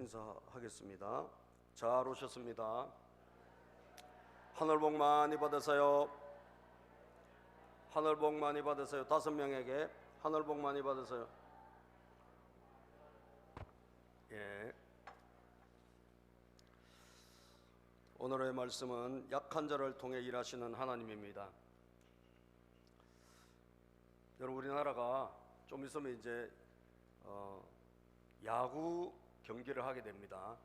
인사하겠습니다. 잘 오셨습니다. 하늘 복 많이 받으세요. 하늘 복 많이 받으세요. 5명에게 하늘 복 많이 받으세요. 예. 오늘의 말씀은 약한 자를 통해 일하시는 하나님입니다. 여러분, 우리나라가 좀 있으면 이제 야구 경기를 하게 됩니다.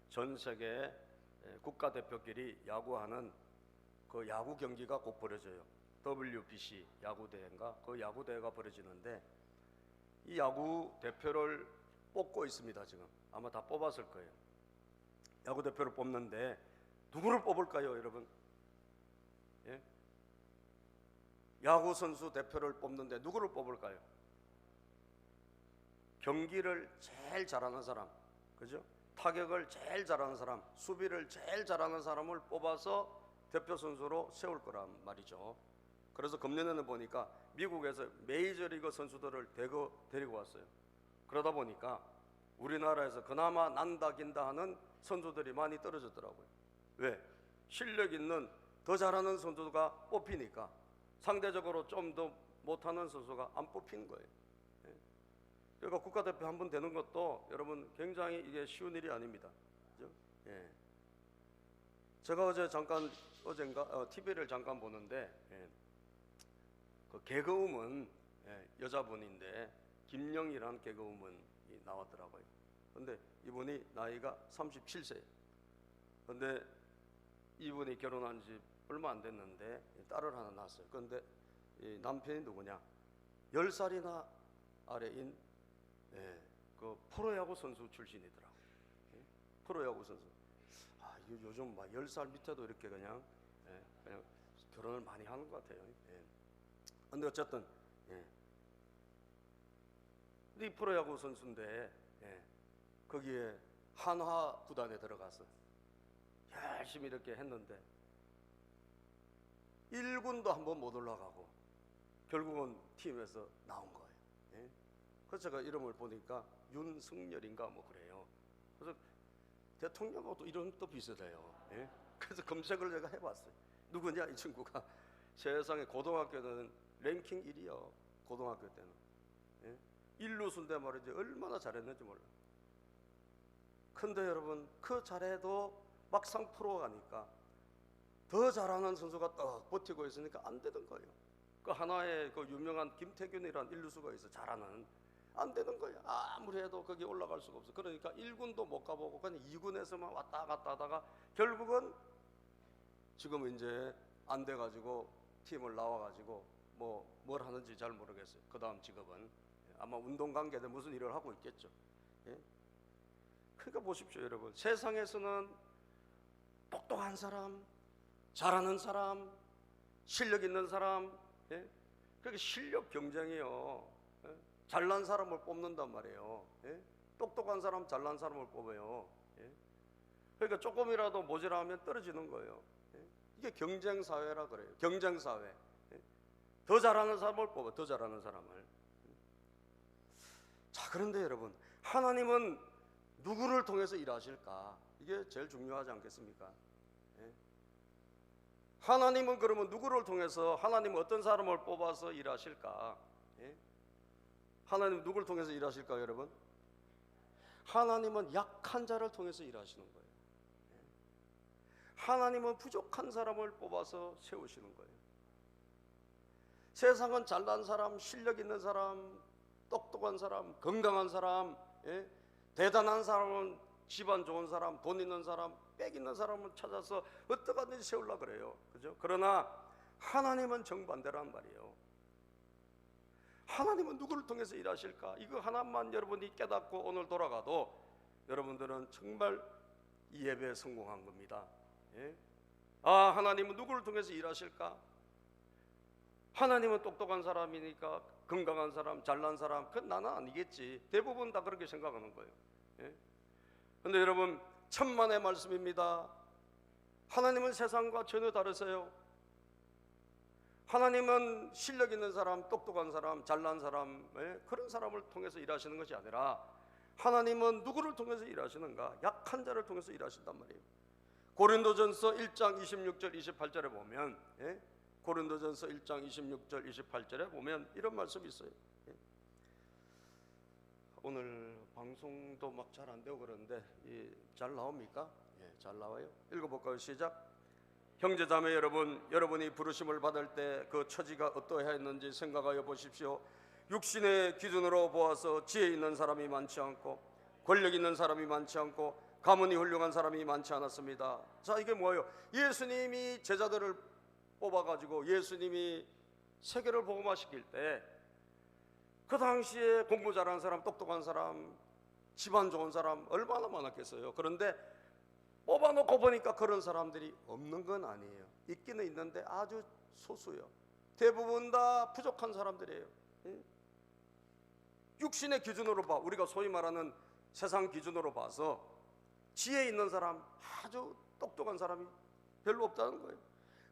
전 세계 국가대표끼리 야구하는 그 야구 경기가 곧 벌어져요. WBC 야구대회인가? 그 야구대회가 벌어지는데 이 야구 대표를 뽑고 있습니다. 지금 아마 다 뽑았을 거예요. 야구 대표를 뽑는데 누구를 뽑을까요, 여러분? 예? 야구 선수 대표를 뽑는데 누구를 뽑을까요? 경기를 제일 잘하는 사람, 그죠? 타격을 제일 잘하는 사람, 수비를 제일 잘하는 사람을 뽑아서 대표 선수로 세울 거란 말이죠. 그래서 금년에는 보니까 미국에서 메이저리그 선수들을 데리고 왔어요. 그러다 보니까 우리나라에서 그나마 난다 긴다 하는 선수들이 많이 떨어졌더라고요. 왜? 실력 있는 더 잘하는 선수가 뽑히니까 상대적으로 좀 더 못하는 선수가 안 뽑히는 거예요. 그러니까 국가대표 한 번 되는 것도 여러분 굉장히 이게 쉬운 일이 아닙니다. 그죠? 예. 제가 어젠가 TV를 잠깐 보는데 그 개그우먼 여자분인데 김영희라는 개그우먼이 나왔더라고요. 근데 이분이 나이가 37세예요. 근데 이분이 결혼한 지 얼마 안 됐는데 딸을 하나 낳았어요. 그런데 이 남편이 누구냐? 10살이나 아래인 그 프로야구 선수 출신이더라고요. 프로야구 선수. 요즘 막 10살 밑에도 이렇게 그냥 결혼을 많이 하는 것 같아요. 근데 어쨌든 이 프로야구 선수인데 거기에 한화 구단에 들어가서 열심히 이렇게 했는데 1군도 한번 못 올라가고 결국은 팀에서 나온 거예요. 그래서 제가 이름을 보니까 윤승열인가 뭐 그래요. 그래서 대통령하고도 이름도 비슷해요. 그래서 검색을 제가 해봤어요. 누구냐 이 친구가. 세상에 고등학교 때는 랭킹 1위요. 고등학교 때는. 1루수인데 말이지 얼마나 잘했는지 몰라요. 근데 여러분 그 잘해도 막상 프로 가니까 더 잘하는 선수가 딱 버티고 있으니까 안 되던 거예요. 그 하나의 그 유명한 김태균이라는 1루수가 있어. 잘하는. 안 되는 거예요. 아무리 해도 거기 올라갈 수가 없어. 그러니까 1군도 못 가보고 그냥 2군에서만 왔다 갔다 하다가 결국은 지금 이제 안 돼가지고 팀을 나와가지고 뭘 하는지 잘 모르겠어요. 그 다음 직업은 아마 운동관계에 무슨 일을 하고 있겠죠. 그러니까 보십시오, 여러분. 세상에서는 똑똑한 사람, 잘하는 사람, 실력 있는 사람, 그러니까 실력 경쟁이요. 잘난 사람을 뽑는단 말이에요. 똑똑한 사람, 잘난 사람을 뽑아요. 그러니까 조금이라도 모자라면 떨어지는 거예요. 이게 경쟁사회라 그래요. 경쟁사회. 더 잘하는 사람을 뽑아, 더 잘하는 사람을. 자, 그런데 여러분, 하나님은 누구를 통해서 일하실까? 이게 제일 중요하지 않겠습니까? 하나님은 그러면 누구를 통해서, 하나님은 어떤 사람을 뽑아서 일하실까? 하나님은 누구를 통해서 일하실까요, 여러분? 하나님은 약한 자를 통해서 일하시는 거예요. 하나님은 부족한 사람을 뽑아서 세우시는 거예요. 세상은 잘난 사람, 실력 있는 사람, 똑똑한 사람, 건강한 사람, 대단한 사람은 집안 좋은 사람, 돈 있는 사람, 빽 있는 사람을 찾아서 어떡하든지 세우려고 그래요. 그죠? 그러나 하나님은 정반대란 말이에요. 하나님은 누구를 통해서 일하실까? 이거 하나만 여러분이 깨닫고 오늘 돌아가도 여러분들은 정말 이 예배에 성공한 겁니다. 하나님은 누구를 통해서 일하실까? 하나님은 똑똑한 사람이니까 건강한 사람, 잘난 사람, 그건 나는 아니겠지. 대부분 다 그렇게 생각하는 거예요. 그런데 여러분, 천만의 말씀입니다. 하나님은 세상과 전혀 다르세요. 하나님은 실력 있는 사람, 똑똑한 사람, 잘난 사람, 그런 사람을 통해서 일하시는 것이 아니라 하나님은 누구를 통해서 일하시는가? 약한 자를 통해서 일하신단 말이에요. 고린도전서 1장 26절 28절에 보면, 고린도전서 1장 26절 28절에 보면 이런 말씀이 있어요. 오늘 방송도 막 잘 안 되고 그러는데 잘 나옵니까? 잘 나와요. 읽어볼까요? 시작. 형제자매 여러분, 여러분이 부르심을 받을 때 그 처지가 어떠했는지 생각하여 보십시오. 육신의 기준으로 보아서 지혜 있는 사람이 많지 않고 권력 있는 사람이 많지 않고 가문이 훌륭한 사람이 많지 않았습니다. 자, 이게 뭐예요? 예수님이 제자들을 뽑아가지고 예수님이 세계를 복음화시킬 때 그 당시에 공부 잘하는 사람, 똑똑한 사람, 집안 좋은 사람 얼마나 많았겠어요. 그런데 뽑아놓고 보니까 그런 사람들이 없는 건 아니에요. 있기는 있는데 아주 소수요. 대부분 다 부족한 사람들이에요. 육신의 기준으로 봐, 우리가 소위 말하는 세상 기준으로 봐서 지혜 있는 사람, 아주 똑똑한 사람이 별로 없다는 거예요.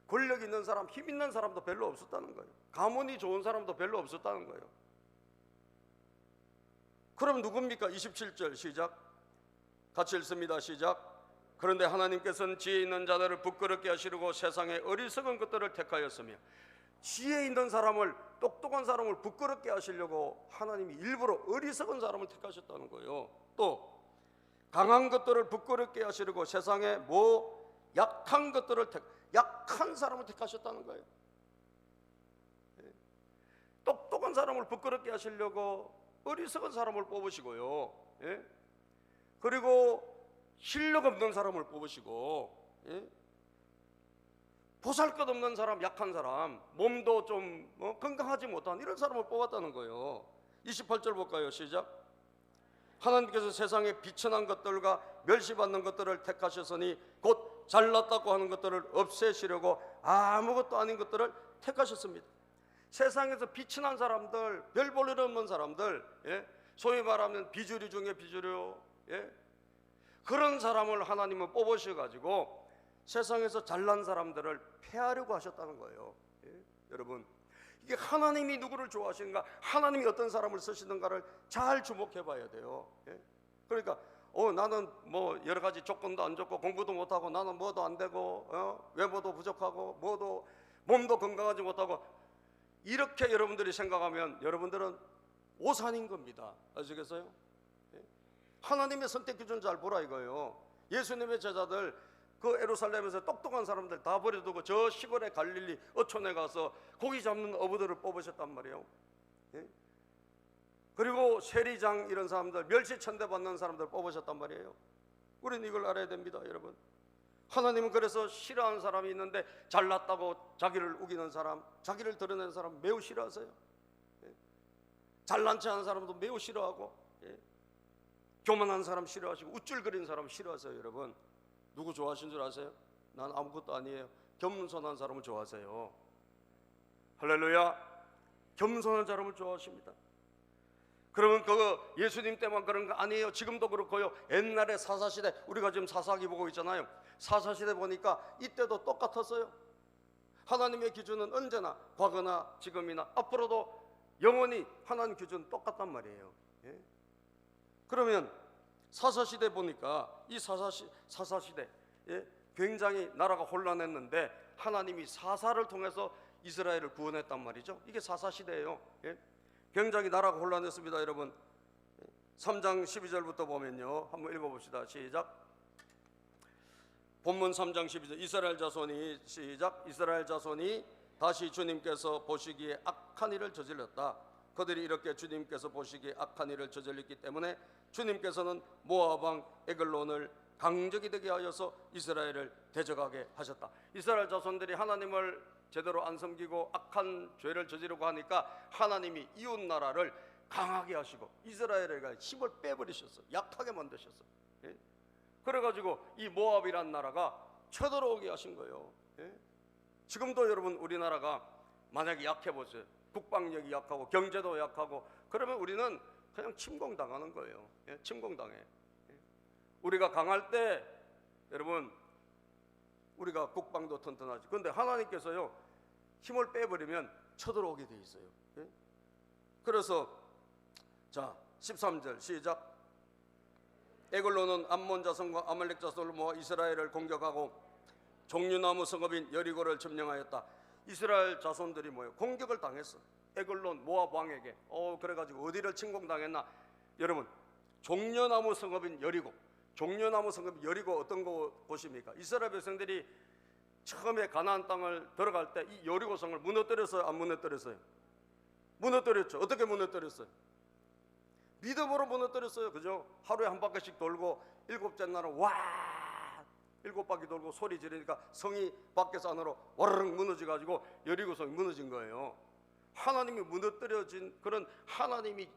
권력 있는 사람, 힘 있는 사람도 별로 없었다는 거예요. 가문이 좋은 사람도 별로 없었다는 거예요. 그럼 누굽니까? 27절 시작. 같이 읽습니다. 시작. 그런데 하나님께서는 지혜 있는 자들을 부끄럽게 하시려고 세상의 어리석은 것들을 택하였으며, 지혜 있는 사람을, 똑똑한 사람을 부끄럽게 하시려고 하나님이 일부러 어리석은 사람을 택하셨다는 거예요. 또 강한 것들을 부끄럽게 하시려고 세상에 약한 것들을 약한 사람을 택하셨다는 거예요. 똑똑한 사람을 부끄럽게 하시려고 어리석은 사람을 뽑으시고요. 그리고 실력 없는 사람을 뽑으시고, 보잘것없는 사람, 약한 사람, 몸도 좀 건강하지 못한 이런 사람을 뽑았다는 거예요. 28절 볼까요? 시작. 하나님께서 세상에 비천한 것들과 멸시받는 것들을 택하셨으니 곧 잘났다고 하는 것들을 없애시려고 아무것도 아닌 것들을 택하셨습니다. 세상에서 비천한 사람들, 별 볼 일 없는 사람들, 소위 말하면 비주류 중에 비주류, 그런 사람을 하나님은 뽑으셔가지고 세상에서 잘난 사람들을 폐하려고 하셨다는 거예요. 여러분, 이게 하나님이 누구를 좋아하시는가, 하나님이 어떤 사람을 쓰시는가를 잘 주목해 봐야 돼요. 그러니까 나는 뭐 여러 가지 조건도 안 좋고 공부도 못하고 나는 뭐도 안 되고 외모도 부족하고 몸도 건강하지 못하고, 이렇게 여러분들이 생각하면 여러분들은 오산인 겁니다. 아시겠어요? 하나님의 선택 기준 잘 보라 이거예요. 예수님의 제자들, 그 예루살렘에서 똑똑한 사람들 다 버려두고 저 시골의 갈릴리 어촌에 가서 고기 잡는 어부들을 뽑으셨단 말이에요. 그리고 세리장 이런 사람들, 멸시천대 받는 사람들 뽑으셨단 말이에요. 우리는 이걸 알아야 됩니다, 여러분. 하나님은 그래서 싫어하는 사람이 있는데, 잘났다고 자기를 우기는 사람, 자기를 드러내는 사람 매우 싫어하세요. 잘난 체 하는 사람도 매우 싫어하고, 교만한 사람 싫어하시고, 우쭐거리는 사람 싫어하세요. 여러분, 누구 좋아하시는 줄 아세요? 난 아무것도 아니에요. 겸손한 사람을 좋아하세요. 할렐루야. 겸손한 사람을 좋아하십니다. 그러면 그거 예수님 때만 그런 거 아니에요. 지금도 그렇고요. 옛날에 사사시대, 우리가 지금 사사기 보고 있잖아요. 사사시대 보니까 이때도 똑같았어요. 하나님의 기준은 언제나 과거나 지금이나 앞으로도 영원히 하나님 기준은 똑같단 말이에요. 그러면 사사시대 보니까 이 사사시대 굉장히 나라가 혼란했는데 하나님이 사사를 통해서 이스라엘을 구원했단 말이죠. 이게 사사시대예요. 굉장히 나라가 혼란했습니다. 여러분, 3장 12절부터 보면요, 한번 읽어봅시다. 시작. 본문 3장 12절. 이스라엘 자손이, 시작. 이스라엘 자손이 다시 주님께서 보시기에 악한 일을 저질렀다. 그들이 이렇게 주님께서 보시기에 악한 일을 저질렀기 때문에 주님께서는 모압 왕 에글론을 강적이 되게 하여서 이스라엘을 대적하게 하셨다. 이스라엘 자손들이 하나님을 제대로 안 섬기고 악한 죄를 저지르고 하니까 하나님이 이웃 나라를 강하게 하시고 이스라엘에게 힘을 빼버리셨어요. 약하게 만드셨어요. 그래가지고 이 모압이란 나라가 쳐들어오게 하신 거예요. 지금도 여러분, 우리나라가 만약에 약해보세요. 국방력이 약하고 경제도 약하고 그러면 우리는 그냥 침공당하는 거예요. 침공당해. 우리가 강할 때 여러분, 우리가 국방도 튼튼하지. 그런데 하나님께서요, 힘을 빼버리면 쳐들어오게 돼 있어요. 그래서 자 13절 시작. 에글론은 암몬 자손과 아말렉 자손을 모아 이스라엘을 공격하고 종려나무 성읍인 여리고를 점령하였다. 이스라엘 자손들이 뭐예요? 공격을 당했어. 에글론 모압 왕에게. 그래가지고 어디를 침공당했나? 여러분, 종려나무 성읍인 여리고. 종려나무 성읍 여리고 어떤 곳입니까? 이스라엘 백성들이 처음에 가나안 땅을 들어갈 때 이 여리고 성을 무너뜨렸어요? 안 무너뜨렸어요? 무너뜨렸죠. 어떻게 무너뜨렸어요? 믿음으로 무너뜨렸어요. 그죠? 하루에 한 바퀴씩 돌고 일곱째 날은 와 7바퀴 돌고 소리 지르니까 성이 밖에서 안으로 와르르 무너져가지고 여리고 성이 무너진 거예요. 하나님이 무너뜨려진 그런, 하나님이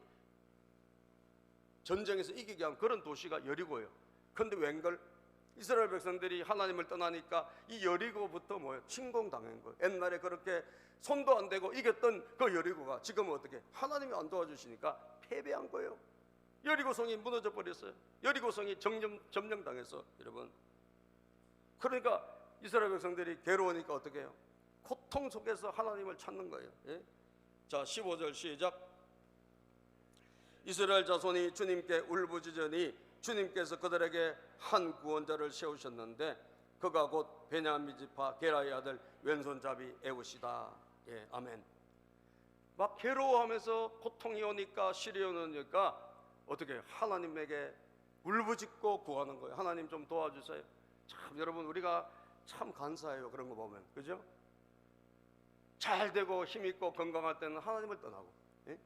전쟁에서 이기게 한 그런 도시가 여리고예요. 그런데 웬걸? 이스라엘 백성들이 하나님을 떠나니까 이 여리고부터 뭐예요? 침공당한 거예요. 옛날에 그렇게 손도 안 대고 이겼던 그 여리고가 지금은 어떻게? 하나님이 안 도와주시니까 패배한 거예요. 여리고성이 무너져 버렸어요. 여리고성이 점령당했어, 여러분. 그러니까 이스라엘 백성들이 괴로우니까 어떻게 해요? 고통 속에서 하나님을 찾는 거예요. 예? 자, 15절 시작. 이스라엘 자손이 주님께 울부짖으니 주님께서 그들에게 한 구원자를 세우셨는데 그가 곧 베냐민 지파 게라의 아들 왼손잡이 에웃이다. 예, 아멘. 막 괴로워하면서 고통이 오니까 시련이 오니까 어떻게 하나님에게 울부짖고 구하는 거예요. 하나님 좀 도와주세요. 참 여러분, 우리가 참 감사해요. 그런 거 보면, 그죠? 잘 되고 힘있고 건강할 때는 하나님을 떠나고, 예?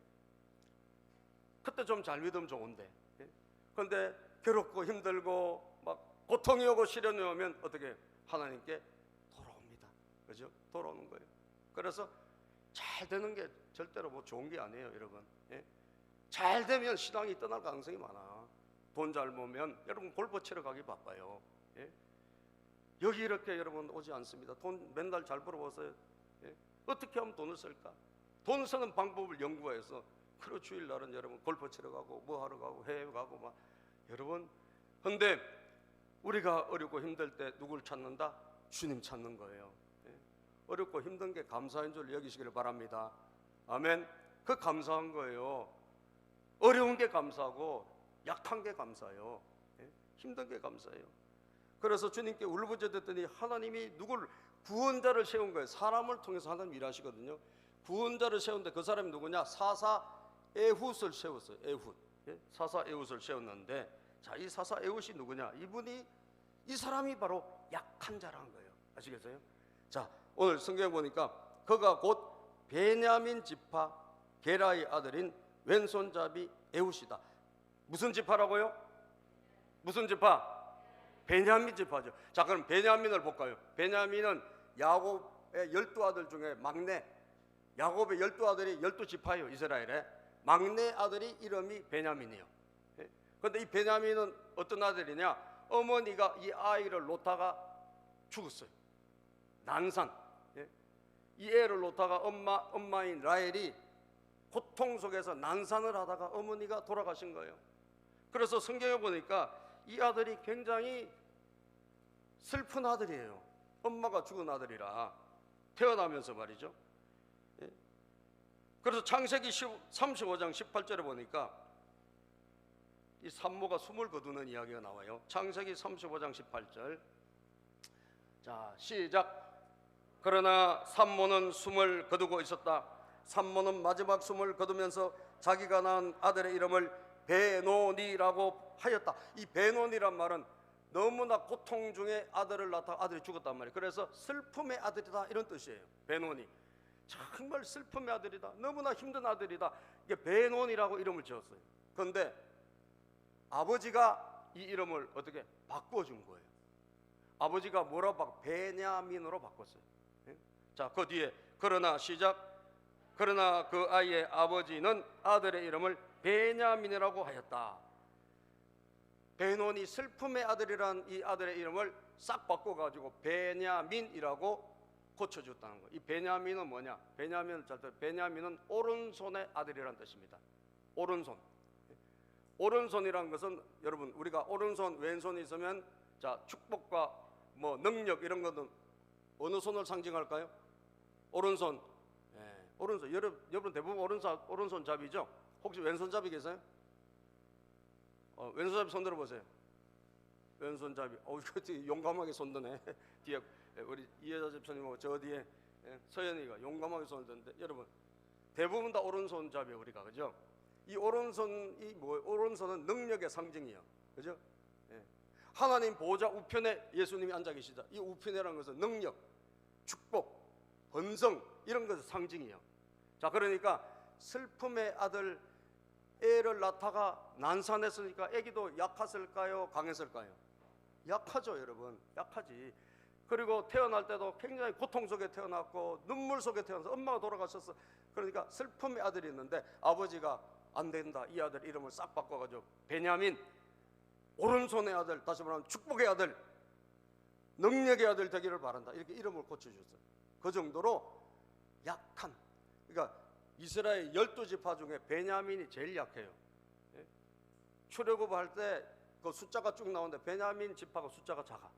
그때 좀 잘 믿으면 좋은데, 예? 그런데 괴롭고 힘들고 막 고통이 오고 시련이 오면 어떻게 하나님께 돌아옵니다. 그죠? 돌아오는 거예요. 그래서 잘 되는 게 절대로 뭐 좋은 게 아니에요, 여러분. 예? 잘 되면 신앙이 떠날 가능성이 많아. 돈 잘 모으면 여러분 골프 치러 가기 바빠요. 예? 여기 이렇게 여러분 오지 않습니다. 돈 맨날 잘 벌어보세요. 예? 어떻게 하면 돈을 쓸까? 돈 쓰는 방법을 연구해서 그리고 주일날은 여러분 골프 치러 가고 뭐 하러 가고 해외 가고 막 여러분. 근데 우리가 어렵고 힘들 때 누굴 찾는다? 주님 찾는 거예요. 예? 어렵고 힘든 게 감사인 줄 여기시기를 바랍니다. 아멘. 그 감사한 거예요. 어려운 게 감사하고 약한 게 감사해요. 예? 힘든 게 감사해요. 그래서 주님께 울부짖었더니 하나님이 누굴 구원자를 세운 거예요. 사람을 통해서 하나님 일하시거든요. 구원자를 세운데 그 사람이 누구냐? 사사 에훗을 세웠어요. 에훗. 예? 사사 에훗을 세웠는데, 자, 이 사사 에훗이 누구냐? 이 사람이 바로 약한 자라는 거예요. 아시겠어요? 자, 오늘 성경에 보니까 그가 곧 베냐민 지파 게라의 아들인 왼손잡이 에훗이다. 무슨 지파라고요? 무슨 지파? 베냐민 지파죠. 자, 그럼 베냐민을 볼까요? 베냐민은 야곱의 12아들 중에 막내. 야곱의 12아들이 12지파예요. 이스라엘에 막내 아들이 이름이 베냐민이에요. 그런데 이 베냐민은 어떤 아들이냐? 어머니가 이 아이를 놓다가 죽었어요. 난산. 이 애를 놓다가 엄마인 라헬이 고통 속에서 난산을 하다가 어머니가 돌아가신 거예요. 그래서 성경에 보니까 이 아들이 굉장히 슬픈 아들이에요. 엄마가 죽은 아들이라 태어나면서 말이죠. 그래서 창세기 35장 18절에 보니까 이 산모가 숨을 거두는 이야기가 나와요. 창세기 35장 18절. 자, 시작. 그러나 산모는 숨을 거두고 있었다. 산모는 마지막 숨을 거두면서 자기가 낳은 아들의 이름을 베노니라고 하였다. 이 베노니란 말은 너무나 고통 중에 아들을 낳다가 아들이 죽었단 말이에요. 그래서 슬픔의 아들이다, 이런 뜻이에요. 베노니. 정말 슬픔의 아들이다, 너무나 힘든 아들이다. 이게 베노니라고 이름을 지었어요. 그런데 아버지가 이 이름을 어떻게 바꿔준 거예요. 아버지가 뭐라고 바꿔? 베냐민으로 바꿨어요. 자, 그 뒤에 그러나 시작. 그러나 그 아이의 아버지는 아들의 이름을 베냐민이라고 하였다. 베노니, 슬픔의 아들이란 이 아들의 이름을 싹 바꿔가지고 베냐민이라고 고쳐줬다는 거예요. 이 베냐민은 뭐냐? 베냐민은 오른손의 아들이란 뜻입니다. 오른손. 오른손이란 것은 여러분, 우리가 오른손 왼손이 있으면 자, 축복과 뭐 능력 이런 것은 어느 손을 상징할까요? 오른손. 오른손. 여러분 대부분 오른손 잡이죠? 혹시 왼손 잡이 계세요? 왼손 잡이 손 들어보세요. 왼손잡이. 이거 되게 용감하게 손드네. 뒤에 우리 이혜자 집사님하고 저 뒤에 서연이가 용감하게 손을 드는데, 여러분 대부분 다 오른손잡이 우리가, 그죠? 이 오른손이 오른손은 능력의 상징이에요, 그죠? 하나님 보좌 우편에 예수님이 앉아 계시다. 이 우편이라는 것은 능력, 축복, 번성, 이런 것의 상징이에요. 자, 그러니까 슬픔의 아들, 애를 낳다가 난산했으니까 아기도 약했을까요, 강했을까요? 약하죠, 여러분. 약하지. 그리고 태어날 때도 굉장히 고통 속에 태어났고 눈물 속에 태어나서 엄마가 돌아가셨어. 그러니까 슬픔의 아들이 있는데 아버지가 안 된다, 이 아들 이름을 싹 바꿔가지고 베냐민, 오른손의 아들, 다시 말하면 축복의 아들, 능력의 아들 되기를 바란다, 이렇게 이름을 고쳐주셨어요. 그 정도로 약한, 그러니까 이스라엘 12지파 중에 베냐민이 제일 약해요. 출애굽할 때 그 숫자가 쭉 나오는데 베냐민 지파가 숫자가 작아.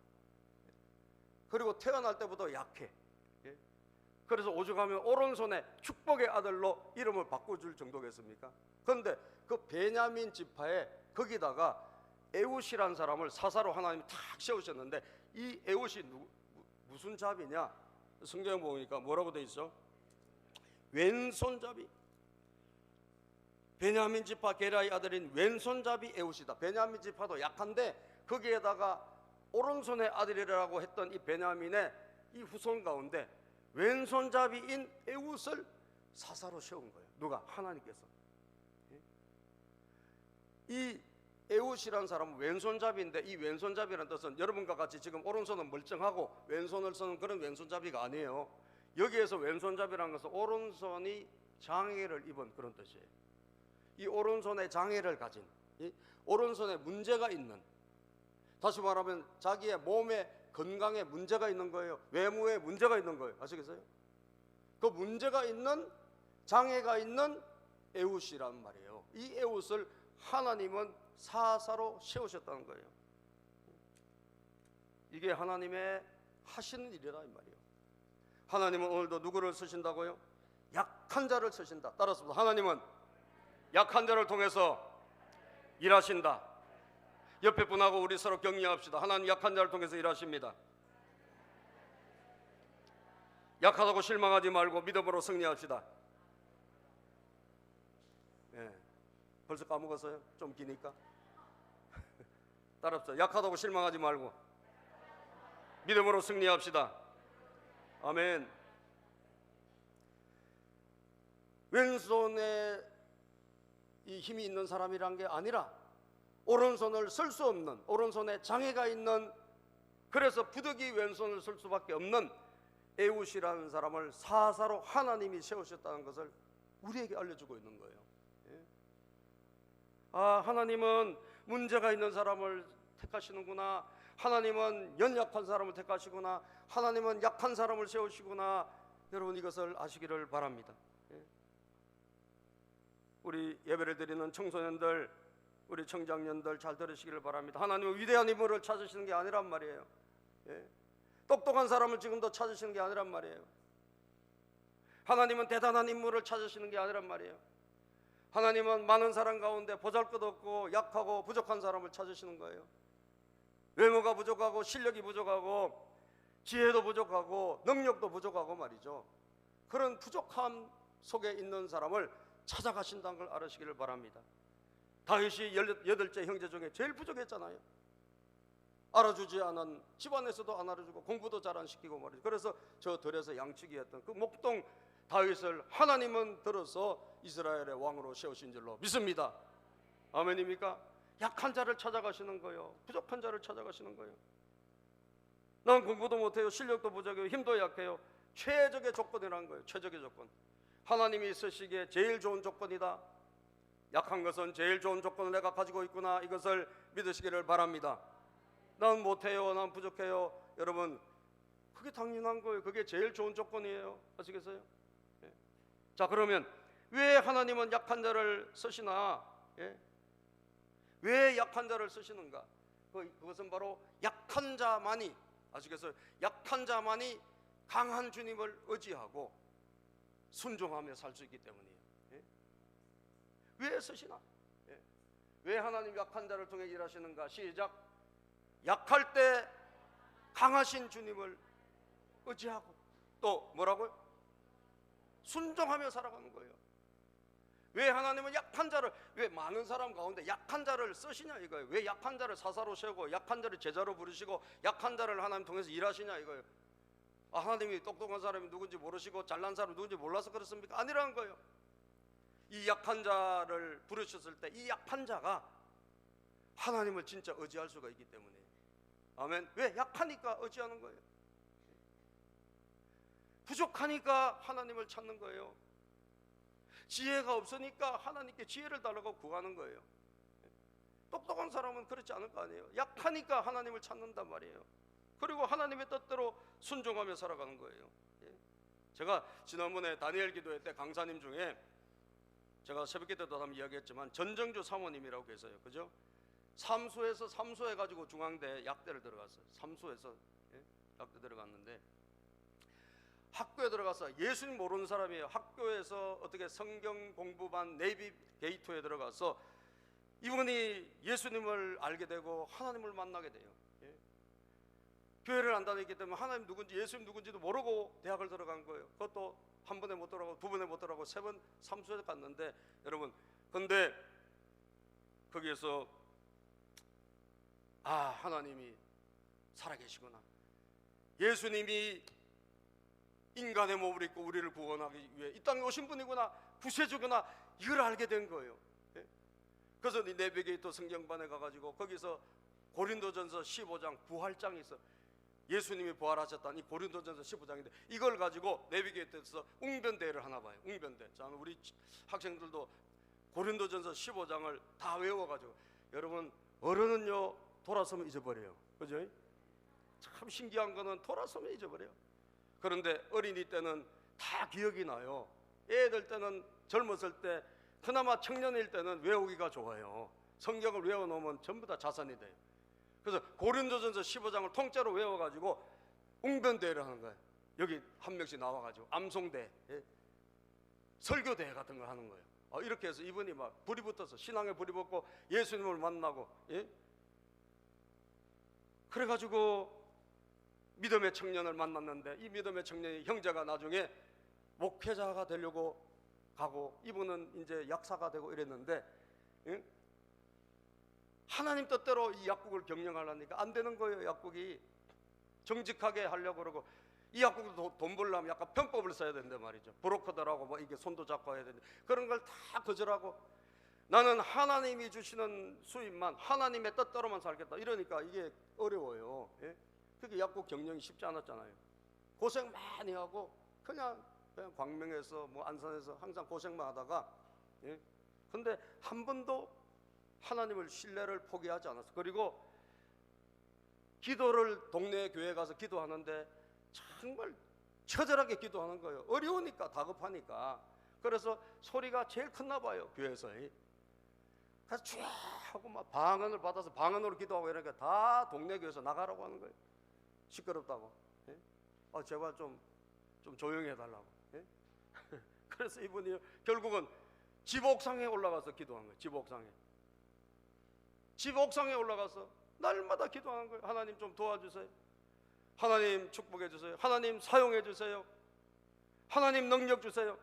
그리고 태어날 때부터 약해. 그래서 오죽하면 오른손에 축복의 아들로 이름을 바꿔줄 정도겠습니까? 그런데 그 베냐민 지파에 거기다가 에웃이라는 사람을 사사로 하나님이 탁 세우셨는데, 이 에웃이 무슨 잡이냐? 성경에 보니까 뭐라고 돼 있어? 왼손잡이. 베냐민 지파 게라의 아들인 왼손잡이 에웃이다. 베냐민 지파도 약한데 거기에다가 오른손의 아들이라고 했던 이 베냐민의 이 후손 가운데 왼손잡이인 에웃을 사사로 세운 거예요. 누가? 하나님께서. 이 에웃이라는 사람은 왼손잡이인데, 이 왼손잡이라는 뜻은 여러분과 같이 지금 오른손은 멀쩡하고 왼손을 쓰는 그런 왼손잡이가 아니에요. 여기에서 왼손잡이라는 것은 오른손이 장애를 입은 그런 뜻이에요. 이 오른손에 장애를 가진, 이 오른손에 문제가 있는, 다시 말하면 자기의 몸에 건강에 문제가 있는 거예요. 외모에 문제가 있는 거예요. 아시겠어요? 그 문제가 있는, 장애가 있는 에웃이란 말이에요. 이 에웃을 하나님은 사사로 세우셨다는 거예요. 이게 하나님의 하시는 일이다 이 말이에요. 하나님은 오늘도 누구를 쓰신다고요? 약한 자를 쓰신다. 따라서 하나님은 약한 자를 통해서 일하신다. 옆에 분하고 우리 서로 격려합시다. 하나님 약한 자를 통해서 일하십니다. 약하다고 실망하지 말고 믿음으로 승리합시다. 벌써 까먹었어요? 좀 기니까. 따라합시다. 약하다고 실망하지 말고 믿음으로 승리합시다. 아멘. 왼손에 이 힘이 있는 사람이란 게 아니라 오른손을 쓸 수 없는, 오른손에 장애가 있는, 그래서 부득이 왼손을 쓸 수밖에 없는 에웃이라는 사람을 사사로 하나님이 세우셨다는 것을 우리에게 알려주고 있는 거예요. 하나님은 문제가 있는 사람을 택하시는구나. 하나님은 연약한 사람을 택하시구나. 하나님은 약한 사람을 세우시구나. 여러분 이것을 아시기를 바랍니다. 우리 예배를 드리는 청소년들, 우리 청장년들 잘 들으시기를 바랍니다. 하나님은 위대한 인물을 찾으시는 게 아니란 말이에요. 똑똑한 사람을 지금도 찾으시는 게 아니란 말이에요. 하나님은 대단한 인물을 찾으시는 게 아니란 말이에요. 하나님은 많은 사람 가운데 보잘것없고 약하고 부족한 사람을 찾으시는 거예요. 외모가 부족하고 실력이 부족하고 지혜도 부족하고 능력도 부족하고 말이죠. 그런 부족함 속에 있는 사람을 찾아가신다는 걸 알으시기를 바랍니다. 다윗이 18째 형제 중에 제일 부족했잖아요. 알아주지 않은, 집안에서도 안 알아주고 공부도 잘 안 시키고 말이죠. 그래서 저 들에서 양치기 했던 그 목동 다윗을 하나님은 들어서 이스라엘의 왕으로 세우신 줄로 믿습니다. 아멘입니까? 약한 자를 찾아가시는 거예요. 부족한 자를 찾아가시는 거예요. 난 공부도 못해요. 실력도 부족해요. 힘도 약해요. 최적의 조건이라는 거예요. 최적의 조건. 하나님이 쓰시기에 제일 좋은 조건이다. 약한 것은 제일 좋은 조건을 내가 가지고 있구나. 이것을 믿으시기를 바랍니다. 난 못해요. 난 부족해요. 여러분 그게 당연한 거예요. 그게 제일 좋은 조건이에요. 아시겠어요? 자, 그러면 왜 하나님은 약한 자를 쓰시나? 왜 약한 자를 쓰시는가? 그것은 바로 약한 자만이, 아시겠어요? 약한 자만이 강한 주님을 의지하고 순종하며 살 수 있기 때문이에요. 왜 쓰시나? 왜 하나님 약한 자를 통해 일하시는가? 시작. 약할 때 강하신 주님을 의지하고, 또 뭐라고요? 순종하며 살아가는 거예요. 왜 하나님은 약한 자를, 왜 많은 사람 가운데 약한 자를 쓰시냐 이거예요. 왜 약한 자를 사사로 세우고 약한 자를 제자로 부르시고 약한 자를 하나님 통해서 일하시냐 이거예요. 하나님이 똑똑한 사람이 누군지 모르시고 잘난 사람이 누군지 몰라서 그렇습니까? 아니라는 거예요. 이 약한 자를 부르셨을 때 이 약한 자가 하나님을 진짜 의지할 수가 있기 때문에. 아멘. 왜? 약하니까 의지하는 거예요. 부족하니까 하나님을 찾는 거예요. 지혜가 없으니까 하나님께 지혜를 달라고 구하는 거예요. 똑똑한 사람은 그렇지 않을 거 아니에요. 약하니까 하나님을 찾는단 말이에요. 그리고 하나님의 뜻대로 순종하며 살아가는 거예요. 제가 지난번에 다니엘 기도회 때 강사님 중에 제가 새벽 기도 때도 한번 이야기했지만 전정주 사모님이라고 계세요. 그죠? 삼수에서 삼수해가지고 중앙대 약대를 들어갔어요. 삼수에서 약대 들어갔는데 학교에 들어가서 예수님 모르는 사람이에요. 학교에서 어떻게 성경 공부반 내비게이터에 들어가서 이분이 예수님을 알게 되고 하나님을 만나게 돼요. 교회를 안 다녔기 때문에 하나님 누군지 예수님 누군지도 모르고 대학을 들어간 거예요. 그것도 한 번에 못 들어가고 두 번에 못 들어가고 세 번 삼수에 갔는데, 여러분 근데 거기에서 하나님이 살아계시구나, 예수님이 인간의 몸을 입고 우리를 구원하기 위해 이 땅에 오신 분이구나, 구세주구나, 이걸 알게 된 거예요. 그래서 이 내비게이터 성경반에 가가지고 거기서 고린도전서 15장 부활장이 있어. 예수님이 부활하셨다는 이 고린도전서 15장인데 이걸 가지고 내비게이터에서 웅변대회를 하나 봐요. 웅변대. 자, 우리 학생들도 고린도전서 15장을 다 외워가지고, 여러분 어른은요 돌아서면 잊어버려요. 그죠? 참 신기한 거는 돌아서면 잊어버려요. 그런데 어린이 때는 다 기억이 나요. 애들 때는 젊었을 때, 그나마 청년일 때는 외우기가 좋아요. 성경을 외워놓으면 전부 다 자산이 돼요. 그래서 고린도전서 15장을 통째로 외워가지고 웅변대회를 하는 거예요. 여기 한 명씩 나와가지고 암송대, 설교대회 같은 걸 하는 거예요. 이렇게 해서 이분이 막 불이 붙어서 신앙에 불이 붙고 예수님을 만나고, 그래가지고 믿음의 청년을 만났는데 이 믿음의 청년이 형제가 나중에 목회자가 되려고 가고 이분은 이제 약사가 되고 이랬는데, 하나님 뜻대로 이 약국을 경영하려니까 안 되는 거예요. 약국이 정직하게 하려고 그러고, 이 약국도 돈 벌려면 약간 편법을 써야 된단 말이죠. 브로커들하고 뭐 이게 손도 잡고 해야 되는데 그런 걸 다 거절하고, 나는 하나님이 주시는 수입만, 하나님의 뜻대로만 살겠다 이러니까 이게 어려워요. 그게 약국 경영이 쉽지 않았잖아요. 고생 많이 하고 그냥 광명에서 뭐 안산에서 항상 고생만 하다가, 근데 한 번도 하나님을 신뢰를 포기하지 않았어. 그리고 기도를 동네 교회 가서 기도하는데 정말 처절하게 기도하는 거예요. 어려우니까, 다급하니까. 그래서 소리가 제일 컸나 봐요, 교회에서. 그래서 쫙 하고 막 방언을 받아서 방언으로 기도하고 이러니까 다 동네 교회에서 나가라고 하는 거예요. 시끄럽다고. 제발 좀 조용히 해달라고. 그래서 이분이 결국은 집 옥상에 올라가서 기도한 거예요. 집 옥상에 올라가서 날마다 기도하는 거예요. 하나님 좀 도와주세요. 하나님 축복해 주세요. 하나님 사용해 주세요. 하나님 능력 주세요.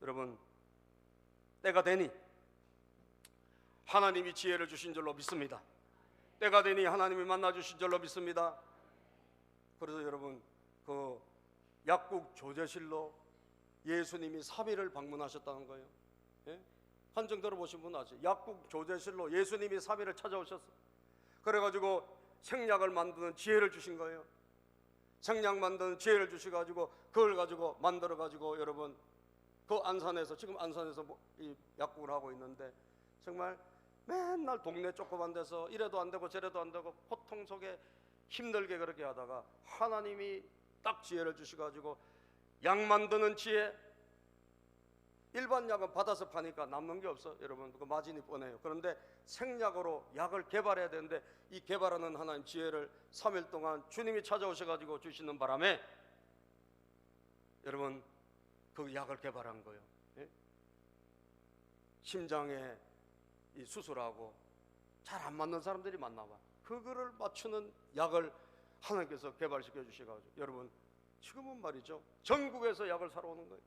여러분, 때가 되니 하나님이 지혜를 주신 줄로 믿습니다. 때가 되니 하나님이 만나 주신 줄로 믿습니다. 그래서 여러분, 그 약국 조제실로 예수님이 3일을 방문하셨다는 거예요. 한정 들어보신 분 아시죠? 약국 조제실로 예수님이 3일을 찾아오셨어요. 그래가지고 생약을 만드는 지혜를 주신 거예요. 생약 만드는 지혜를 주셔가지고 그걸 가지고 만들어가지고, 여러분 그 안산에서, 지금 안산에서 이 약국을 하고 있는데 정말 맨날 동네 조그만 데서 이래도 안 되고 저래도 안 되고 고통 속에 힘들게 그렇게 하다가 하나님이 딱 지혜를 주셔가지고 약 만드는 지혜. 일반 약은 받아서 파니까 남는 게 없어. 여러분 그 마진이 뻔해요. 그런데 생약으로 약을 개발해야 되는데 이 개발하는 하나님 지혜를 3일 동안 주님이 찾아오셔가지고 주시는 바람에 여러분 그 약을 개발한 거예요. 심장에 이 수술하고 잘 안 맞는 사람들이 많나 봐. 그거를 맞추는 약을 하나님께서 개발시켜 주셔가지고 여러분 지금은 말이죠, 전국에서 약을 사러 오는 거예요.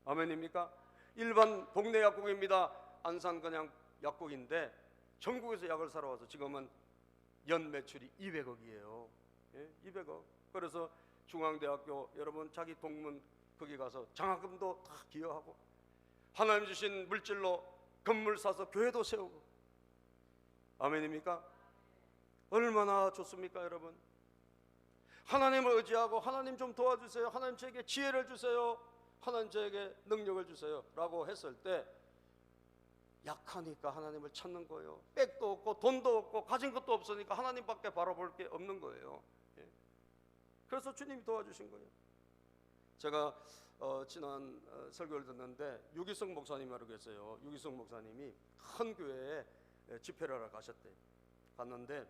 아멘입니까? 일반 동네 약국입니다. 안산 그냥 약국인데 전국에서 약을 사러 와서 지금은 연 매출이 200억이에요. 예? 200억. 그래서 중앙대학교 여러분 자기 동문 거기 가서 장학금도 다 기여하고 하나님 주신 물질로 건물 사서 교회도 세우고. 아멘입니까? 얼마나 좋습니까 여러분? 하나님을 의지하고 하나님 좀 도와주세요, 하나님 저에게 지혜를 주세요, 하나님 저에게 능력을 주세요 라고 했을 때 약하니까 하나님을 찾는 거예요. 백도 없고 돈도 없고 가진 것도 없으니까 하나님밖에 바라볼 게 없는 거예요. 예. 그래서 주님이 도와주신 거예요. 제가 지난 설교를 듣는데 유기성 목사님이라고 계세요. 유기성 목사님이 큰 교회에 집회를 하러 가셨대요. 갔는데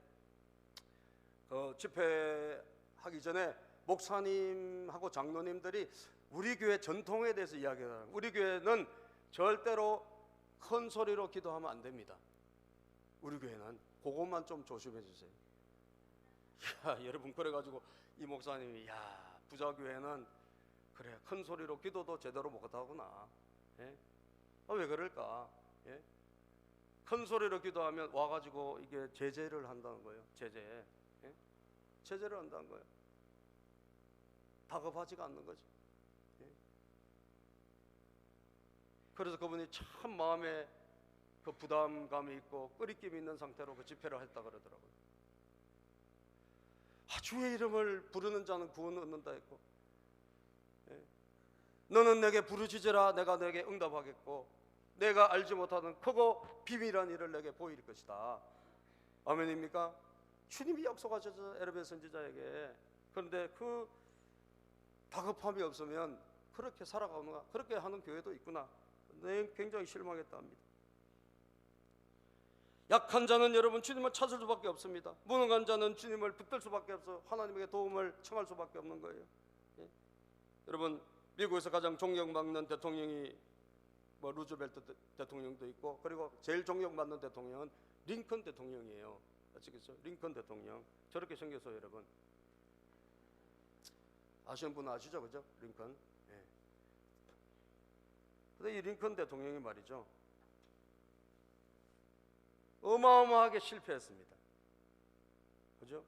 집회하기 전에 목사님하고 장로님들이 우리 교회 전통에 대해서 이야기해요. 우리 교회는 절대로 큰 소리로 기도하면 안 됩니다. 우리 교회는 그것만 좀 조심해 주세요. 야, 여러분, 그래가지고 이 목사님이 부자 교회는 그래 큰 소리로 기도도 제대로 못하구나. 예? 왜 그럴까? 예? 큰 소리로 기도하면 와가지고 이게 제재를 한다는 거예요. 제재. 예? 제재를 한다는 거예요. 다급하지가 않는 거죠. 예? 그래서 그분이 참 마음에 그 부담감이 있고 꺼리낌이 있는 상태로 그 집회를 했다 그러더라고요. 주의 이름을 부르는 자는 구원을 얻는다 했고, 예? 너는 내게 부르짖으라 내가 내게 응답하겠고 내가 알지 못하는 크고 비밀한 일을 내게 보일 것이다. 아멘입니까? 주님이 약속하셨죠, 에르베 선지자에게. 그런데 그 다급함이 없으면 그렇게 살아가는가, 그렇게 하는 교회도 있구나. 네, 굉장히 실망했다 합니다. 약한 자는 여러분 주님을 찾을 수밖에 없습니다. 무능한 자는 주님을 붙들 수밖에 없어 하나님에게 도움을 청할 수밖에 없는 거예요. 예? 여러분, 미국에서 가장 존경받는 대통령이 루즈벨트 대통령도 있고, 그리고 제일 존경받는 대통령은 링컨 대통령이에요. 아시겠죠? 링컨 대통령 저렇게 생겨서 여러분 아시는 분 아시죠, 그죠? 링컨. 예. 근데 이 링컨 대통령이 말이죠, 어마어마하게 실패했습니다. 그죠?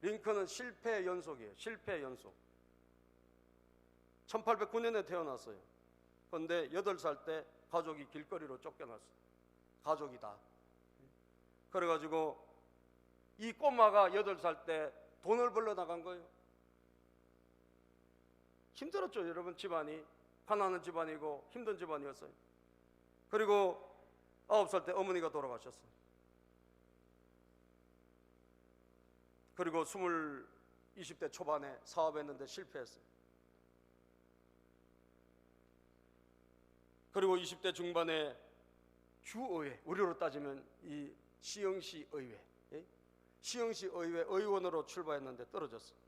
링컨은 실패 연속이에요. 실패 연속. 1809년에 태어났어요. 그런데 8살 때 가족이 길거리로 쫓겨났어요. 가족이 다. 그래가지고 이 꼬마가 8살 때 돈을 벌러 나간 거예요. 힘들었죠, 여러분. 집안이 가난한 집안이고 힘든 집안이었어요. 그리고 9살 때 어머니가 돌아가셨어요. 그리고 20대 초반에 사업했는데 실패했어요. 그리고 20대 중반에 주의회, 우리로 따지면 이 시흥시 의회, 시흥시 의회 의원으로 출마했는데 떨어졌어요.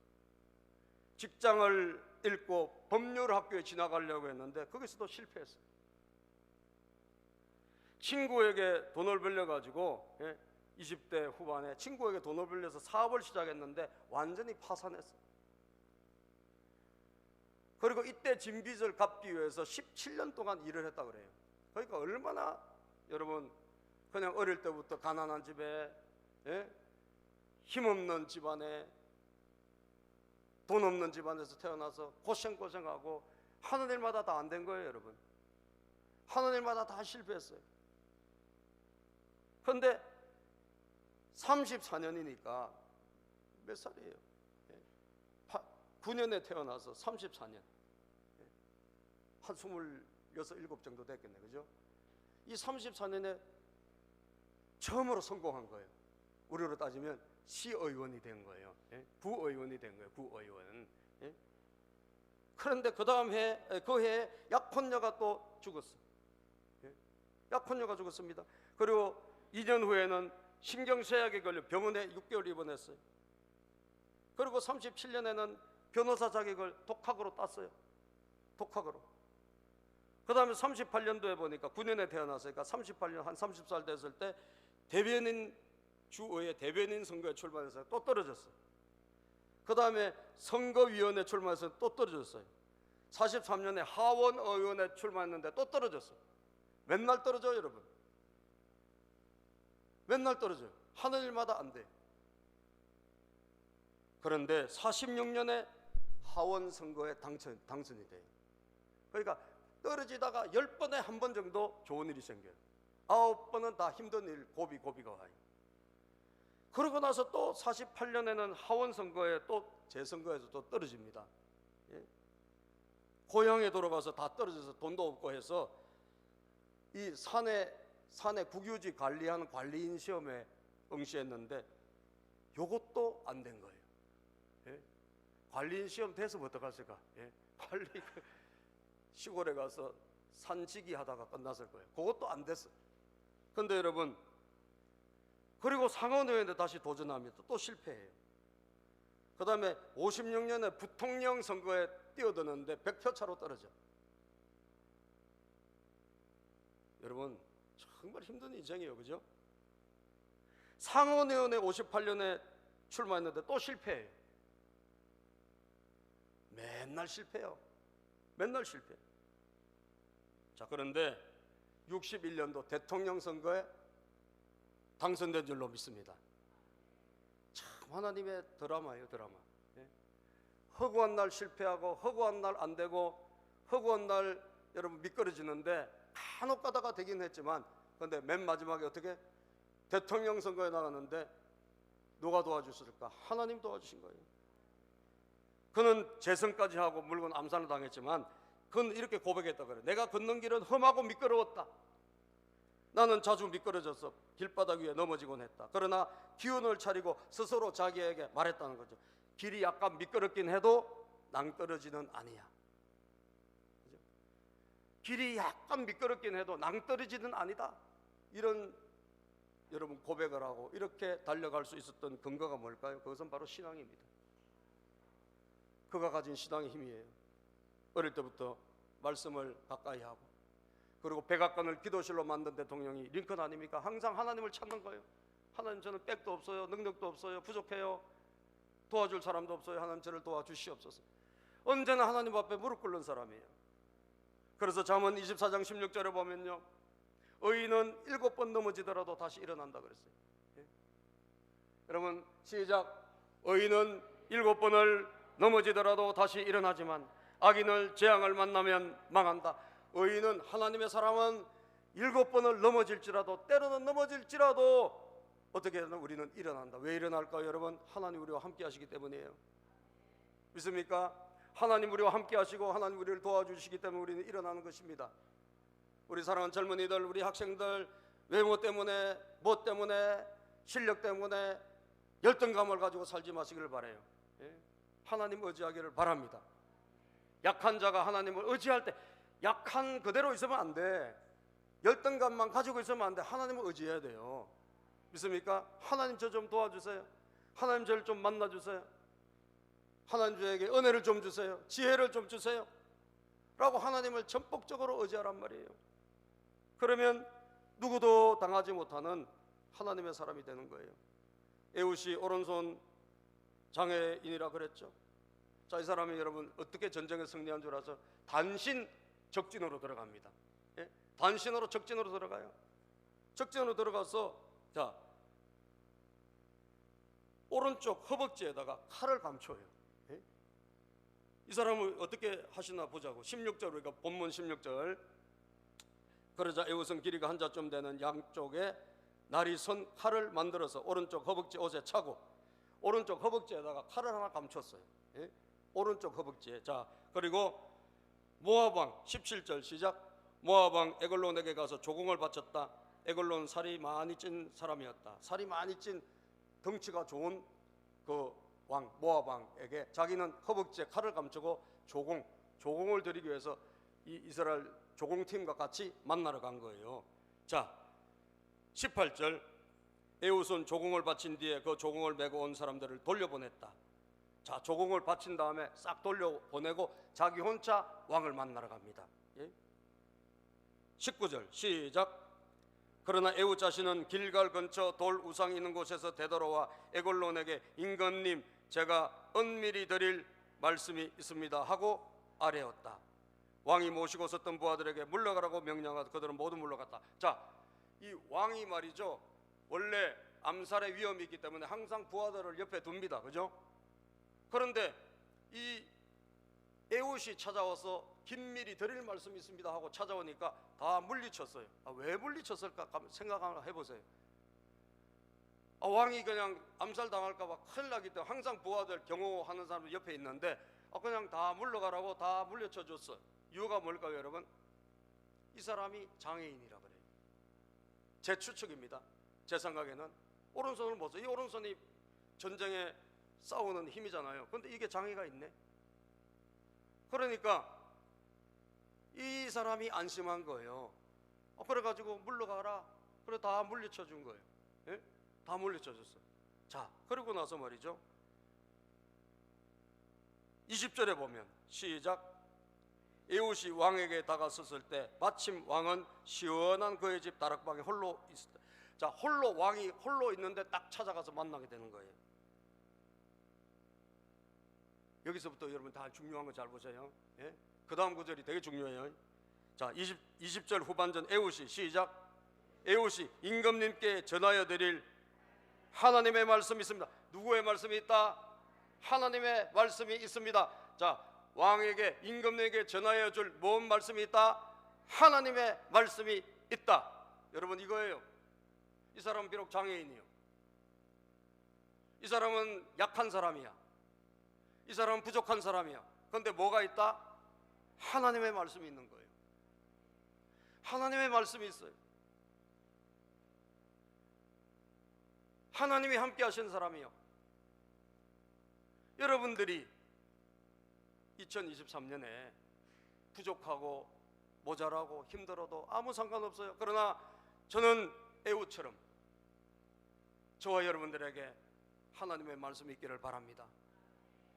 직장을 잃고 법률학교에 진학하려고 했는데 거기서도 실패했어요. 친구에게 돈을 빌려가지고 20대 후반에 친구에게 돈을 빌려서 사업을 시작했는데 완전히 파산했어요. 그리고 이때 진 빚을 갚기 위해서 17년 동안 일을 했다 그래요. 그러니까 얼마나 여러분 그냥 어릴 때부터 가난한 집에, 힘없는 집안에, 돈 없는 집안에서 태어나서 고생하고 하는 일마다 다 안 된 거예요, 여러분. 하는 일마다 다 실패했어요. 그런데 34년이니까 몇 살이에요? 9년에 태어나서 34년, 한 26, 7 정도 됐겠네, 그죠? 이 34년에 처음으로 성공한 거예요. 우리로 따지면 시의원이 된 거예요. 구의원이 된 거예요. 구의원. 그런데 그 다음 해, 그 해에 약혼녀가 또 죽었어요. 약혼녀가 죽었습니다. 그리고 2년 후에는 신경쇠약에 걸려 병원에 6개월 입원했어요. 그리고 37년에는 변호사 자격을 독학으로 땄어요. 독학으로. 그 다음에 38년도에 보니까 9년에 태어났으니까 38년 한 30살 됐을 때 대변인 주의회 대변인 선거에 출마해서 또 떨어졌어요. 그 다음에 선거위원회 출마해서 또 떨어졌어요. 43년에 하원의원에 출마했는데 또 떨어졌어요. 맨날 떨어져요, 여러분. 맨날 떨어져요. 하는 일마다 안 돼요. 그런데 46년에 하원 선거에 당선이 돼요. 그러니까 떨어지다가 10번에 한 번 정도 좋은 일이 생겨요. 9번은 다 힘든 일, 고비가 와요. 그러고 나서 또 48년에는 하원 선거에 또 재선거에서 또 떨어집니다. 예? 고향에 돌아가서 다 떨어져서 돈도 없고 해서 이 산에 국유지 관리하는 관리인 시험에 응시했는데 요것도 안 된 거예요. 예? 관리인 시험 돼서 어떡하실까? 예? 관리 시골에 가서 산지기 하다가 끝났을 거예요. 그것도 안 됐어요. 근데 여러분, 그리고 상원의원에 다시 도전합니다. 또 실패해요. 그 다음에 56년에 부통령 선거에 뛰어드는데 100표 차로 떨어져. 여러분, 정말 힘든 인생이에요, 그죠? 상원의원에 58년에 출마했는데 또 실패해요. 맨날 실패해요. 맨날 실패. 자, 그런데 61년도 대통령 선거에 당선된 줄로 믿습니다. 참 하나님의 드라마예요, 드라마. 예? 허구한 날 실패하고 허구한 날 안 되고 허구한 날 여러분 미끄러지는데 간혹 가다가 되긴 했지만, 그런데 맨 마지막에 어떻게 대통령 선거에 나갔는데 누가 도와주실까? 하나님 도와주신 거예요. 그는 재선까지 하고 물론 암살을 당했지만 그는 이렇게 고백했다 그래요. 내가 걷는 길은 험하고 미끄러웠다. 나는 자주 미끄러져서 길바닥 위에 넘어지곤 했다. 그러나 기운을 차리고 스스로 자기에게 말했다는 거죠. 길이 약간 미끄럽긴 해도 낭떠러지는 아니야. 그죠? 길이 약간 미끄럽긴 해도 낭떠러지는 아니다. 이런 여러분 고백을 하고 이렇게 달려갈 수 있었던 근거가 뭘까요? 그것은 바로 신앙입니다. 그가 가진 신앙의 힘이에요. 어릴 때부터 말씀을 가까이 하고, 그리고 백악관을 기도실로 만든 대통령이 링컨 아닙니까? 항상 하나님을 찾는 거예요. 하나님, 저는 백도 없어요, 능력도 없어요, 부족해요, 도와줄 사람도 없어요, 하나님 저를 도와주시옵소서. 언제나 하나님 앞에 무릎 꿇는 사람이에요. 그래서 잠언 24장 16절에 보면요, 의인은 7번 넘어지더라도 다시 일어난다 그랬어요. 예? 여러분 시작. 의인은 7번을 넘어지더라도 다시 일어나지만 악인을 재앙을 만나면 망한다. 의인은, 하나님의 사람은 7번을 넘어질지라도, 때로는 넘어질지라도 어떻게 하면 우리는 일어난다. 왜 일어날까요, 여러분? 하나님 우리와 함께 하시기 때문이에요. 믿습니까? 하나님 우리와 함께 하시고 하나님 우리를 도와주시기 때문에 우리는 일어나는 것입니다. 우리 사랑하는 젊은이들, 우리 학생들, 외모 때문에, 뭐 때문에, 실력 때문에 열등감을 가지고 살지 마시기를 바라요. 예? 하나님 의지하기를 바랍니다. 약한 자가 하나님을 의지할 때 약한 그대로 있으면 안 돼. 열등감만 가지고 있으면 안 돼. 하나님을 의지해야 돼요. 믿습니까? 하나님 저 좀 도와주세요. 하나님 저를 좀 만나주세요. 하나님 저에게 은혜를 좀 주세요. 지혜를 좀 주세요 라고 하나님을 전폭적으로 의지하란 말이에요. 그러면 누구도 당하지 못하는 하나님의 사람이 되는 거예요. 에훗이 오른손 장애인이라 그랬죠. 자, 이 사람이 여러분 어떻게 전쟁에 승리한 줄 아서 단신 적진으로 들어갑니다. 예? 단신으로 적진으로 들어가요. 적진으로 들어가서 자, 오른쪽 허벅지에다가 칼을 감춰요. 예? 이 사람을 어떻게 하시나 보자고. 16절, 우리가 본문 16절. 그러자 에훗은 길이가 한 자쯤 되는 양쪽에 날이 선 칼을 만들어서 오른쪽 허벅지 옷에 차고 오른쪽 허벅지에다가 칼을 하나 감췄어요. 예? 오른쪽 허벅지에. 자, 그리고 모압 왕 17절 시작. 모압 왕 에글론에게 가서 조공을 바쳤다. 에글론 살이 많이 찐 사람이었다. 살이 많이 찐 덩치가 좋은 그 왕 모압 왕에게 자기는 허벅지에 칼을 감추고 조공을 드리기 위해서 이 이스라엘 조공팀과 같이 만나러 간 거예요. 자, 18절. 에훗은 조공을 바친 뒤에 그 조공을 메고 온 사람들을 돌려보냈다. 자, 조공을 바친 다음에 싹 돌려보내고 자기 혼자 왕을 만나러 갑니다. 예? 19절 시작. 그러나 에훗 자신은 길갈 근처 돌 우상이 있는 곳에서 되돌아와 에골론에게 임금님 제가 은밀히 드릴 말씀이 있습니다 하고 아뢰었다. 왕이 모시고 섰던 부하들에게 물러가라고 명령하다 그들은 모두 물러갔다. 자, 이 왕이 말이죠, 원래 암살의 위험이 있기 때문에 항상 부하들을 옆에 둡니다. 그죠? 그런데 이 에훗이 찾아와서 긴밀히 드릴 말씀이 있습니다 하고 찾아오니까 다 물리쳤어요. 왜 물리쳤을까 생각 해보세요. 왕이 그냥 암살당할까 봐 큰일 나기 때문에 항상 부하들 경호하는 사람 옆에 있는데 그냥 다 물러가라고 다 물려쳐 줬어요. 이유가 뭘까요, 여러분? 이 사람이 장애인이라 그래요. 제 추측입니다. 제 생각에는 오른손을 보세요. 이 오른손이 전쟁에 싸우는 힘이잖아요. 근데 이게 장애가 있네. 그러니까 이 사람이 안심한 거예요. 그래가지고 물러가라. 그래 다 물리쳐 준 거예요. 예? 다 물리쳐 줬어. 자, 그러고 나서 말이죠, 20절에 보면 시작. 에훗이 왕에게 다가섰을 때 마침 왕은 시원한 그의 집 다락방에 홀로 있었다. 자, 왕이 홀로 있는데 딱 찾아가서 만나게 되는 거예요. 여기서부터 여러분 다 중요한 거 잘 보세요. 예? 그 다음 구절이 되게 중요해요. 자, 20절 후반전 에훗이 시작. 에훗이 임금님께 전하여 드릴 하나님의 말씀이 있습니다. 누구의 말씀이 있다? 하나님의 말씀이 있습니다. 자, 왕에게 임금님에게 전하여 줄 뭔 말씀이 있다? 하나님의 말씀이 있다. 여러분 이거예요. 이 사람은 비록 장애인이요, 이 사람은 약한 사람이야, 이 사람은 부족한 사람이야. 그런데 뭐가 있다? 하나님의 말씀이 있는 거예요. 하나님의 말씀이 있어요. 하나님이 함께 하신 사람이요. 여러분들이 2023년에 부족하고 모자라고 힘들어도 아무 상관없어요. 그러나 저는 에훗처럼 저와 여러분들에게 하나님의 말씀이 있기를 바랍니다.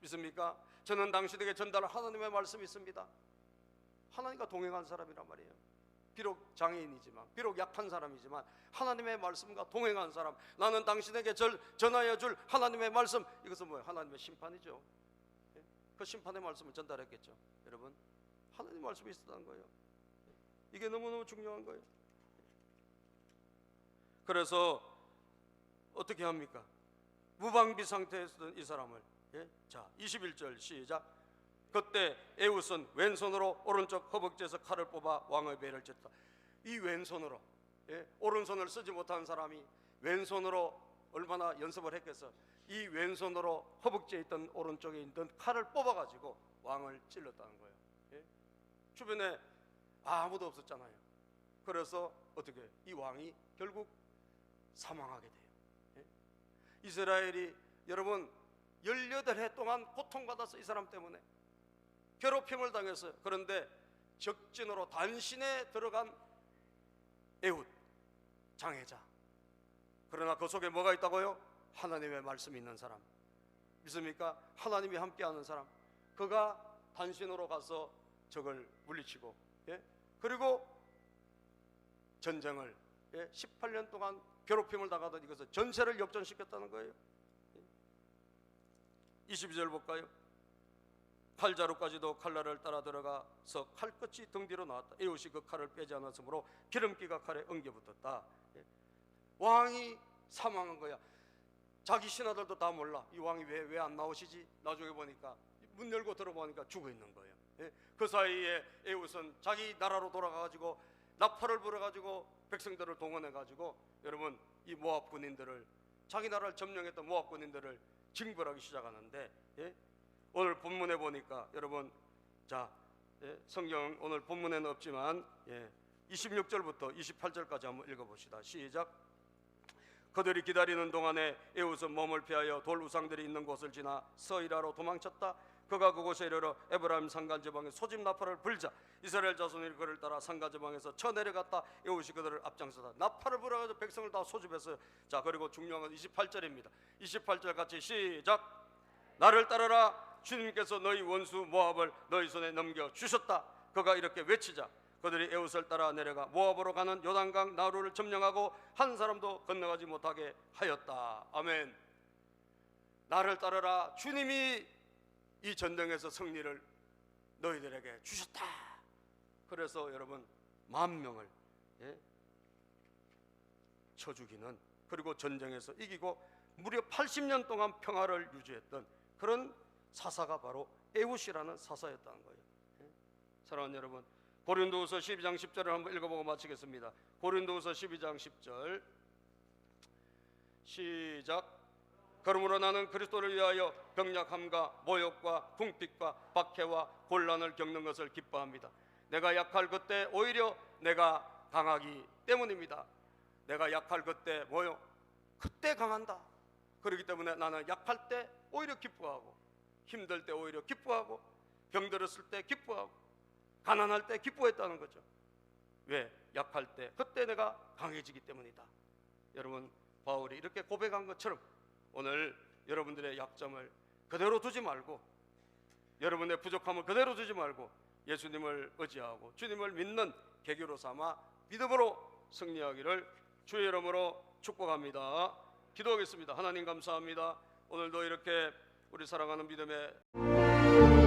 믿습니까? 저는 당신에게 전달할 하나님의 말씀이 있습니다. 하나님과 동행한 사람이란 말이에요. 비록 장애인이지만, 비록 약한 사람이지만 하나님의 말씀과 동행한 사람. 나는 당신에게 전하여 줄 하나님의 말씀, 이것은 뭐예요? 하나님의 심판이죠. 그 심판의 말씀을 전달했겠죠. 여러분, 하나님의 말씀이 있었다는 거예요. 이게 너무너무 중요한 거예요. 그래서 어떻게 합니까? 무방비 상태에 있던 이 사람을, 자, 21절 시작. 그때 에훗은 왼손으로 오른쪽 허벅지에서 칼을 뽑아 왕의 배를 쳤다. 이 왼손으로, 오른손을 쓰지 못한 사람이 왼손으로 얼마나 연습을 했겠어. 이 왼손으로 허벅지에 있던 오른쪽에 있던 칼을 뽑아가지고 왕을 찔렀다는 거예요. 주변에 아무도 없었잖아요. 그래서 어떻게 이 왕이 결국 사망하게 돼요. 이스라엘이 여러분 18해 동안 고통받았어. 이 사람 때문에 괴롭힘을 당했어요. 그런데 적진으로 단신에 들어간 에훗 장애자. 그러나 그 속에 뭐가 있다고요? 하나님의 말씀이 있는 사람. 믿습니까? 하나님이 함께하는 사람. 그가 단신으로 가서 적을 물리치고, 그리고 전쟁을 18년 동안 괴롭힘을 당하던 이것을 전세를 역전시켰다는 거예요. 22절 볼까요? 칼자루까지도 칼날을 따라 들어가서 칼끝이 등 뒤로 나왔다. 에훗이 그 칼을 빼지 않았으므로 기름기가 칼에 엉겨붙었다. 왕이 사망한 거야. 자기 신하들도 다 몰라. 이 왕이 왜 안 나오시지? 나중에 보니까 문 열고 들어보니까 죽어 있는 거예요. 그 사이에 에훗은 자기 나라로 돌아가가지고 나팔을 불어가지고 백성들을 동원해가지고 여러분 이 모압 군인들을, 자기 나라를 점령했던 모압 군인들을 징벌하기 시작하는데, 오늘 본문에 보니까 여러분, 자, 성경 오늘 본문에는 없지만 26절부터 28절까지 한번 읽어봅시다. 시작. 그들이 기다리는 동안에 에훗은 몸을 피하여 돌 우상들이 있는 곳을 지나 서이라로 도망쳤다. 그가 그곳에 이르러 에브라임 산간 지방에 소집 나팔을 불자 이스라엘 자손이 그를 따라 산간 지방에서 쳐내려갔다. 에훗이 그들을 앞장서다 나팔을 불어가지고 백성을 다 소집했어요. 자, 그리고 중요한 건 28절입니다. 28절 같이 시작. 나를 따르라. 주님께서 너희 원수 모압을 너희 손에 넘겨 주셨다. 그가 이렇게 외치자 그들이 에웃을 따라 내려가 모압으로 가는 요단강 나루를 점령하고 한 사람도 건너가지 못하게 하였다. 아멘. 나를 따르라. 주님이 이 전쟁에서 승리를 너희들에게 주셨다. 그래서 여러분 10,000명을 쳐 죽이는, 그리고 전쟁에서 이기고 무려 80년 동안 평화를 유지했던 그런 사사가 바로 에웃이라는 사사였다는 거예요. 사랑하는 여러분, 고린도후서 12장 10절을 한번 읽어보고 마치겠습니다. 고린도후서 12장 10절 시작. 그러므로 나는 그리스도를 위하여 병약함과 모욕과 궁핍과 박해와 곤란을 겪는 것을 기뻐합니다. 내가 약할 그때 오히려 내가 강하기 때문입니다. 내가 약할 그때 뭐요? 그때 강한다. 그렇기 때문에 나는 약할 때 오히려 기뻐하고, 힘들 때 오히려 기뻐하고, 병들었을 때 기뻐하고, 가난할 때 기뻐했다는 거죠. 왜? 약할 때 그때 내가 강해지기 때문이다. 여러분, 바울이 이렇게 고백한 것처럼 오늘 여러분들의 약점을 그대로 두지 말고, 여러분의 부족함을 그대로 두지 말고 예수님을 의지하고 주님을 믿는 계기로 삼아 믿음으로 승리하기를 주의 이름으로 축복합니다. 기도하겠습니다. 하나님 감사합니다. 오늘도 이렇게 우리 사랑하는 믿음의